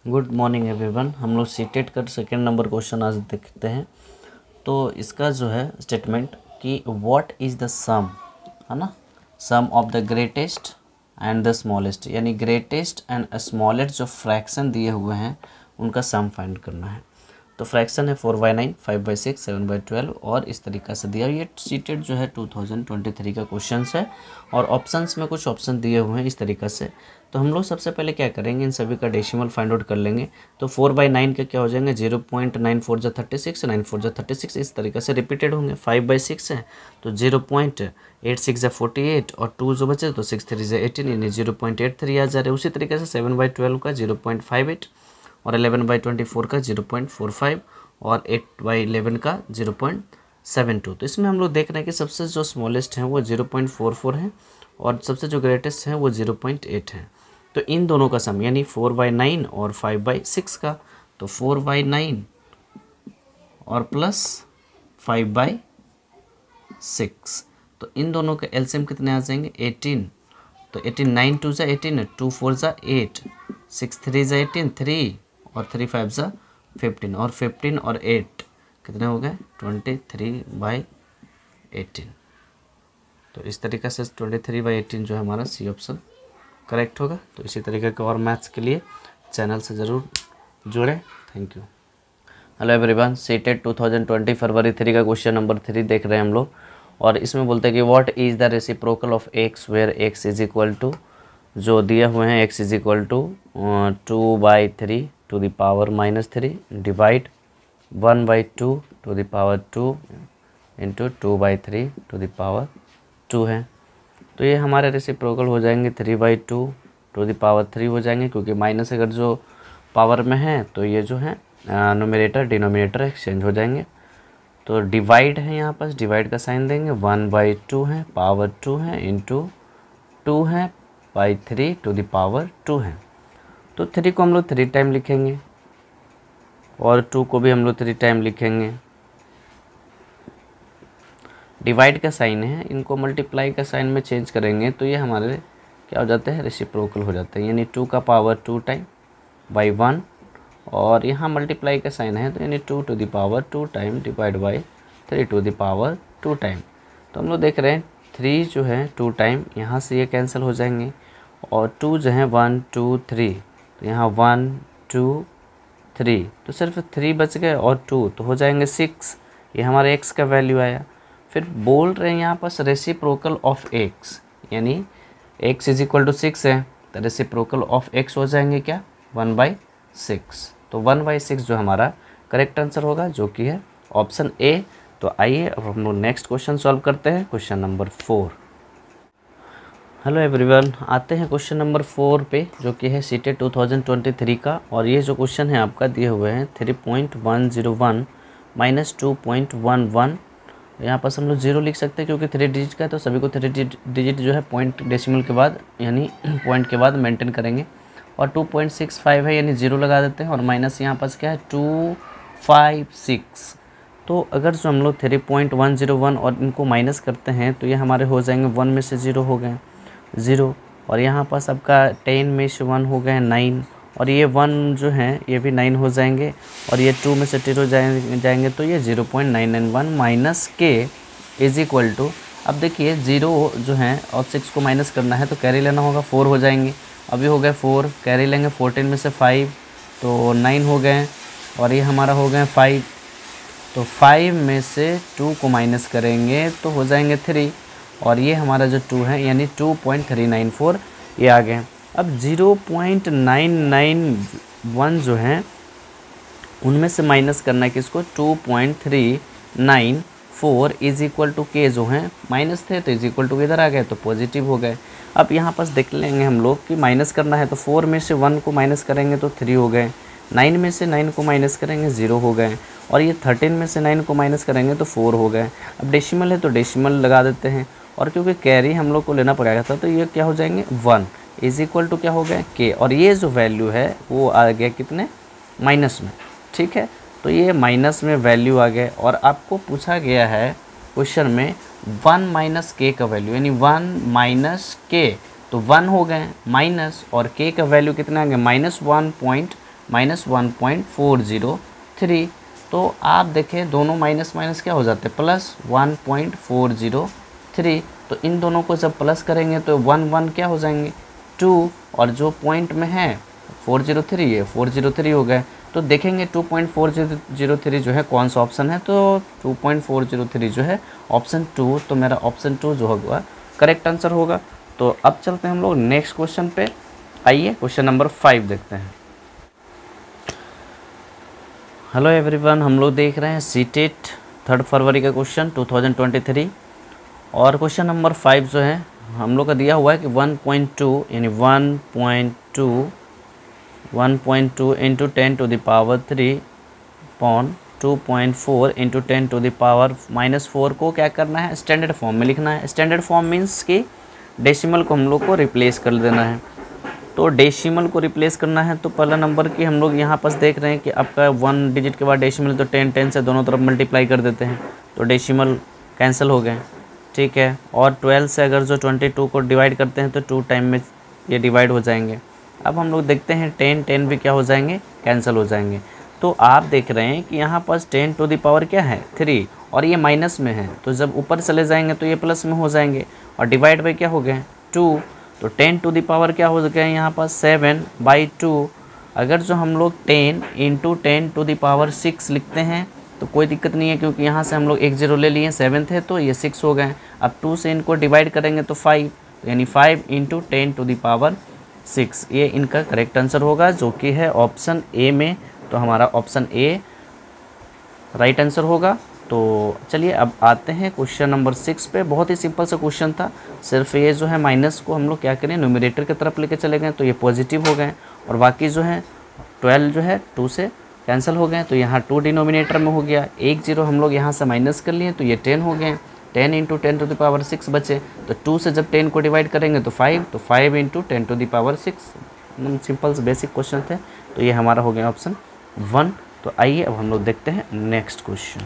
Good morning everyone. हम लोग CTET का सेकेंड नंबर क्वेश्चन आज देखते हैं। तो इसका जो है स्टेटमेंट कि व्हाट इज़ द सम, है ना, sum of the greatest and the smallest, यानी ग्रेटेस्ट एंड स्मॉलेस्ट जो फ्रैक्शन दिए हुए हैं उनका सम फाइंड करना है। तो फ्रैक्शन है 4/9, 5/6, 7/12 और इस तरीक़ा से दिया। ये सीटेट जो है 2023 का क्वेश्चन है और ऑप्शंस में कुछ ऑप्शन दिए हुए हैं इस तरीक़ा से। तो हम लोग सबसे पहले क्या करेंगे, इन सभी का डेसिमल फाइंड आउट कर लेंगे। तो 4/9 का क्या हो जाएंगे, 0.94 जा 36, 94 जा 36 इस तरीक़े से रिपीटेड होंगे। 5/6 है तो 0.86 जा 48 और 2 जो बचे तो 6×3 जा 18 यानी 0.83 आ जा रहे। उसी तरीके से 7/12 का 0.58 और 11/24 का 0.45 और 8/11 का 0.72। तो इसमें हम लोग देख रहे हैं कि सबसे जो स्मॉलेस्ट हैं वो 0.44 हैं और सबसे जो ग्रेटेस्ट हैं वो 0.8 हैं। तो इन दोनों का सम यानी 4/9 और 5/6 का, तो 4/9 और प्लस 5/6, तो इन दोनों के एलसीएम कितने आ जाएंगे 18। तो 18, 9 2 जा 18, 2 4 जा 8, 6 3 जा 18 3 और 3 5 जा 15 और 15 और 8 कितने हो गए 23/18। तो इस तरीके से 23/18 जो है हमारा सी ऑप्शन करेक्ट होगा। तो इसी तरीके के और मैथ्स के लिए चैनल से ज़रूर जुड़ें। Thank you. Hello everyone, CTET 2020 फरवरी 3 का क्वेश्चन नंबर 3 देख रहे हैं हम लोग और इसमें बोलते हैं कि what is the reciprocal of x where x is equal to, जो दिए हुए हैं x is equal to 2/3 to the power -3 divide 1/2 to the power 2 into 2/3 to the power 2 है। तो ये हमारे रेसिप्रोकल हो जाएंगे 3/2 टू द पावर 3 हो जाएंगे, क्योंकि माइनस अगर जो पावर में है तो ये जो है न्यूमरेटर डिनोमिनेटर एक्सचेंज हो जाएंगे। तो डिवाइड है, यहाँ पर डिवाइड का साइन देंगे, 1/2 है पावर 2 है इंटू 2 है बाई 3 टू द पावर 2 है। तो 3 को हम लोग 3 टाइम लिखेंगे और 2 को भी हम लोग 3 टाइम लिखेंगे। डिवाइड का साइन है, इनको मल्टीप्लाई का साइन में चेंज करेंगे तो ये हमारे क्या हो जाते हैं रेसिप्रोकल हो जाते हैं, यानी 2 का पावर 2 टाइम बाई 1 और यहाँ मल्टीप्लाई का साइन है तो यानी 2 to the power 2 time divide by 3 to the power 2 time. तो हम लोग देख रहे हैं 3 जो है 2 टाइम, यहाँ से ये कैंसिल हो जाएंगे और 2 जो है 1 2 3, तो यहाँ 1 2 3 तो सिर्फ 3 बच गए और 2 तो हो जाएंगे 6। ये हमारे x का वैल्यू आया। फिर बोल रहे हैं यहाँ पर रेसिप्रोकल ऑफ x, यानी x इज इक्वल टू 6 है तो रेसिप्रोकल ऑफ x हो जाएंगे क्या 1/6। तो 1/6 जो हमारा करेक्ट आंसर होगा, जो कि है ऑप्शन ए। तो आइए अब हम लोग नेक्स्ट क्वेश्चन सॉल्व करते हैं, क्वेश्चन नंबर 4। हेलो एवरीवन, आते हैं क्वेश्चन नंबर 4 पे, जो कि है सीटेट 2023 का। और ये जो क्वेश्चन है आपका दिए हुए हैं 3.101 माइनस 2.11। यहाँ पर हम लोग 0 लिख सकते हैं क्योंकि 3 डिजिट का है, तो सभी को 3 डिजिट जो है पॉइंट डेसिमल के बाद यानी पॉइंट के बाद मेंटेन करेंगे। और 2.65 है यानी 0 लगा देते हैं और माइनस यहाँ पर क्या है 256। तो अगर जो हम लोग 3.101 और इनको माइनस करते हैं तो ये हमारे हो जाएंगे 1 में से 0 हो गए 0 और यहाँ पर सबका 10 में से 1 हो गए 9 और ये 1 जो है ये भी 9 हो जाएंगे और ये 2 में से 0 जाएंगे तो ये 0.991 माइनस के इज इक्वल टू। अब देखिए 0 जो है और 6 को माइनस करना है तो कैरी लेना होगा, 4 हो जाएंगे। अभी हो गए 4, कैरी लेंगे 14 में से 5 तो 9 हो गए और ये हमारा हो गए 5। तो 5 में से 2 को माइनस करेंगे तो हो जाएंगे 3 और ये हमारा जो 2 है यानी 2.394 ये आ गए। अब 0.991 जो है उनमें से माइनस करना है किसको 2.394 इज इक्वल टू के जो है माइनस थे तो इज इक्वल टू इधर आ गए तो पॉजिटिव हो गए। अब यहाँ पास देख लेंगे हम लोग कि माइनस करना है तो 4 में से 1 को माइनस करेंगे तो 3 हो गए, 9 में से 9 को माइनस करेंगे 0 हो गए और ये 13 में से 9 को माइनस करेंगे तो 4 हो गए। अब डेसिमल है तो डेसिमल लगा देते हैं और क्योंकि कैरी हम लोग को लेना पड़ेगा था तो ये क्या हो जाएंगे 1 इज इक्वल टू क्या हो गया के और ये जो वैल्यू है वो आ गया कितने माइनस में। ठीक है, तो ये माइनस में वैल्यू आ गया और आपको पूछा गया है क्वेश्चन में 1 माइनस के का वैल्यू, यानी 1 माइनस के तो 1 हो गए माइनस और के का वैल्यू कितना आ गया -1.9 -1.403। तो आप देखें दोनों माइनस माइनस क्या हो जाते हैं प्लस 1.403। तो इन दोनों को जब प्लस करेंगे तो 1 क्या हो जाएंगे 2, और जो पॉइंट में है 403 है 403 हो गए। तो देखेंगे 2.403 जो है कौन सा ऑप्शन है, तो 2.403 जो है ऑप्शन 2। तो मेरा ऑप्शन 2 जो होगा करेक्ट आंसर होगा। तो अब चलते हैं हम लोग नेक्स्ट क्वेश्चन पे। आइए क्वेश्चन नंबर 5 देखते हैं। हेलो एवरीवन, हम लोग देख रहे हैं सीटेट 3 फरवरी का क्वेश्चन 2023। और क्वेश्चन नंबर 5 जो है हम लोग का दिया हुआ है कि 1.2 यानी 1.2 इंटू 10 टू द पावर 3 पॉन 2.4 इंटू 10 टू द पावर -4 को क्या करना है स्टैंडर्ड फॉर्म में लिखना है। स्टैंडर्ड फॉर्म मीन्स कि डेसिमल को हम लोग को रिप्लेस कर देना है। तो डेसिमल को रिप्लेस करना है तो पहला नंबर की हम लोग यहाँ पास देख रहे हैं कि आपका 1 डिजिट के बाद डेसिमल, तो 10 से दोनों तरफ मल्टीप्लाई कर देते हैं तो डेसिमल कैंसिल हो गए, ठीक है। और 12 से अगर जो 22 को डिवाइड करते हैं तो 2 टाइम में ये डिवाइड हो जाएंगे। अब हम लोग देखते हैं 10 भी क्या हो जाएंगे कैंसिल हो जाएंगे। तो आप देख रहे हैं कि यहाँ पास 10 टू द पावर क्या है 3, और ये माइनस में है, तो जब ऊपर चले जाएंगे तो ये प्लस में हो जाएंगे, और डिवाइड बाई क्या हो गए 2। तो 10 टू द पावर क्या हो गया यहाँ पास 7/2। अगर जो हम लोग 10 इंटू 10 टू द पावर 6 लिखते हैं तो कोई दिक्कत नहीं है, क्योंकि यहाँ से हम लोग एक 0 ले लिए 7 थे तो ये 6 हो गए। अब 2 से इनको डिवाइड करेंगे तो 5, यानी 5 इंटू 10 टू द पावर 6। ये इनका करेक्ट आंसर होगा जो कि है ऑप्शन ए में। तो हमारा ऑप्शन ए राइट आंसर होगा। तो चलिए अब आते हैं क्वेश्चन नंबर 6 पे। बहुत ही सिंपल सा क्वेश्चन था, सिर्फ ये जो है माइनस को हम लोग क्या करें न्यूमरेटर की तरफ लेके चले गए तो ये पॉजिटिव हो गए, और बाकी जो है 12 जो है 2 से कैंसिल हो गए, तो यहाँ 2 डिनोमिनेटर में हो गया। एक 0 हम लोग यहाँ से माइनस कर लिए तो ये 10 हो गए। 10 इंटू 10 टू द पावर 6 बचे, तो 2 से जब 10 को डिवाइड करेंगे तो 5, तो 5 into 10 to the power 6। Simple से बेसिक क्वेश्चन थे, तो ये हमारा हो गया ऑप्शन 1। तो आइए अब हम लोग देखते हैं नेक्स्ट क्वेश्चन।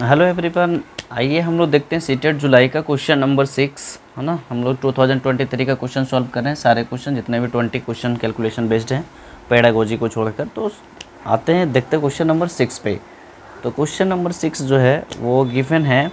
हेलो एवरीवन, आइए हम लोग देखते हैं सीटेट जुलाई का क्वेश्चन नंबर 6 है ना। हम लोग 2023 का क्वेश्चन सॉल्व कर रहे हैं, सारे क्वेश्चन जितने भी 20 क्वेश्चन कैलकुलेशन बेस्ड हैं पेडागोजी को छोड़कर। तो आते हैं देखते हैं क्वेश्चन नंबर 6 पे। तो क्वेश्चन नंबर 6 जो है वो गिवन है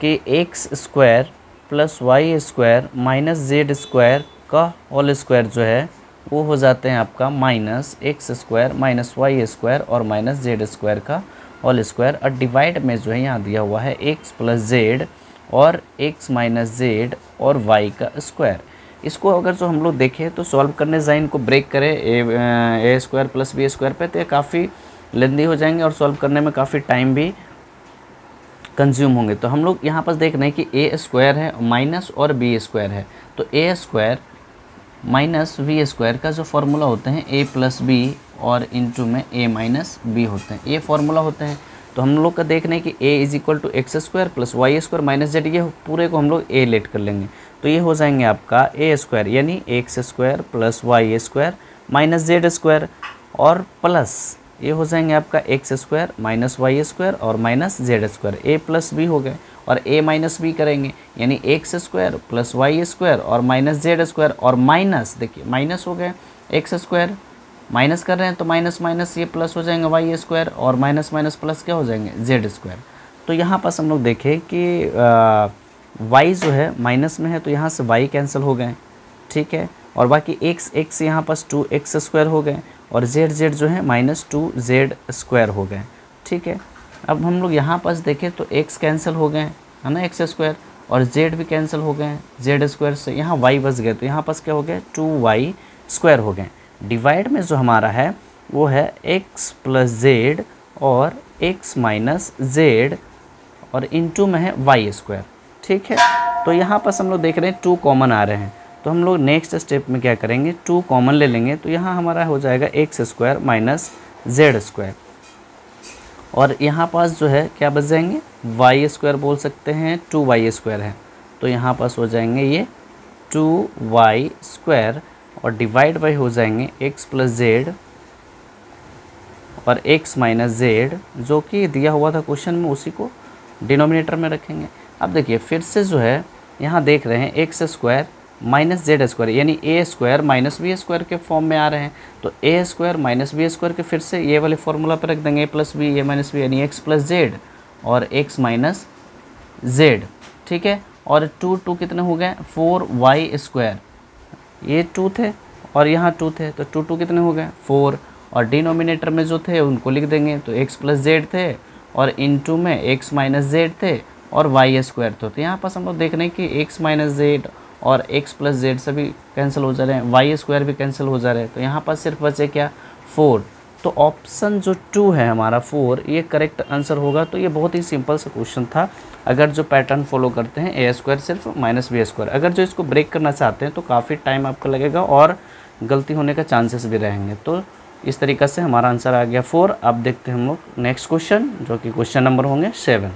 कि x² plus y² minus z² का होल स्क्वायर जो है वो हो जाते हैं आपका -x² माइनस y² और माइनस z² का होल स्क्वायर। और डिवाइड में जो है यहाँ दिया हुआ है x प्लस z और x माइनस z और y का स्क्वायर। इसको अगर जो हम लोग देखें तो सॉल्व करने जाए इनको ब्रेक करें a² प्लस b² पे, तो ये काफ़ी लेंदी हो जाएंगे और सॉल्व करने में काफ़ी टाइम भी कंज्यूम होंगे। तो हम लोग यहाँ पर देख रहे हैं कि a² है माइनस और b² है, तो a² माइनस v² का जो फॉर्मूला होते हैं a प्लस बी और इंटू में a माइनस बी होते हैं, ये फार्मूला होते हैं। तो हम लोग का देख रहे हैं कि a is equal to x² plus y² minus z, ये पूरे को हम लोग a लेट कर लेंगे, तो ये हो जाएंगे आपका a² यानी x² plus y² minus z² और प्लस ये हो जाएंगे आपका x² माइनस y² और minus z²। a plus B हो गए और a माइनस बी करेंगे यानी x² प्लस y² और माइनस z² और माइनस देखिए माइनस हो गए x² माइनस कर रहे हैं तो माइनस माइनस ये प्लस हो जाएंगे y² और माइनस माइनस प्लस क्या हो जाएंगे z²। तो यहाँ पास हम लोग देखें कि y जो है माइनस में है तो यहाँ से y कैंसिल हो गए, ठीक है। और बाकी x यहाँ पास 2x² हो गए और z जो है माइनस 2z² हो गए, ठीक है। अब हम लोग यहाँ पास देखें तो x कैंसिल हो गए है ना x² और z भी कैंसिल हो गए z² से, यहाँ y बच गए तो यहाँ पास क्या हो गया 2y² हो गए। डिवाइड में जो हमारा है वो है x प्लस z और x माइनस z और इंटू में है y², ठीक है। तो यहाँ पास हम लोग देख रहे हैं 2 कॉमन आ रहे हैं, तो हम लोग नेक्स्ट स्टेप में क्या करेंगे 2 कॉमन ले लेंगे, तो यहाँ हमारा हो जाएगा x² माइनस z² और यहाँ पास जो है क्या बच जाएंगे y² बोल सकते हैं 2y² है, तो यहाँ पास हो जाएंगे ये 2y² और डिवाइड बाई हो जाएंगे x प्लस z और x माइनस z जो कि दिया हुआ था क्वेश्चन में, उसी को डिनोमिनेटर में रखेंगे। अब देखिए फिर से जो है यहाँ देख रहे हैं x² माइनस जेड स्क्वायर यानी ए स्क्वायर माइनस बी स्क्वायर के फॉर्म में आ रहे हैं। तो ए स्क्वायर माइनस बी स्क्वायर के फिर से ये वाले फॉर्मूला पर रख देंगे, ए प्लस बी ए माइनस बी यानी एक्स प्लस जेड और एक्स माइनस जेड, ठीक है। और टू कितने हो गए 4y स्क्वायर, ये 2 थे और यहाँ 2 थे तो टू कितने हो गए 4, और डिनोमिनेटर में जो थे उनको लिख देंगे, तो एक्स प्लस जेड थे और इनटू में एक्स माइनस जेड थे और वाई स्क्वायर थे। तो यहाँ पास हम लोग देख रहे हैं कि एक्स माइनस जेड और एक्स प्लस जेड सभी कैंसिल हो जा रहे हैं, वाई स्क्वायर भी कैंसिल हो जा रहे हैं। तो यहाँ पास सिर्फ बचे क्या 4। तो ऑप्शन जो 2 है हमारा 4 ये करेक्ट आंसर होगा। तो ये बहुत ही सिंपल सा क्वेश्चन था। अगर जो पैटर्न फॉलो करते हैं ए स्क्वायर सिर्फ माइनस बी स्क्वायर, अगर जो इसको ब्रेक करना चाहते हैं तो काफ़ी टाइम आपको लगेगा और गलती होने का चांसेस भी रहेंगे। तो इस तरीक़े से हमारा आंसर आ गया 4। अब देखते हैं हम लोग नेक्स्ट क्वेश्चन, जो कि क्वेश्चन नंबर होंगे 7।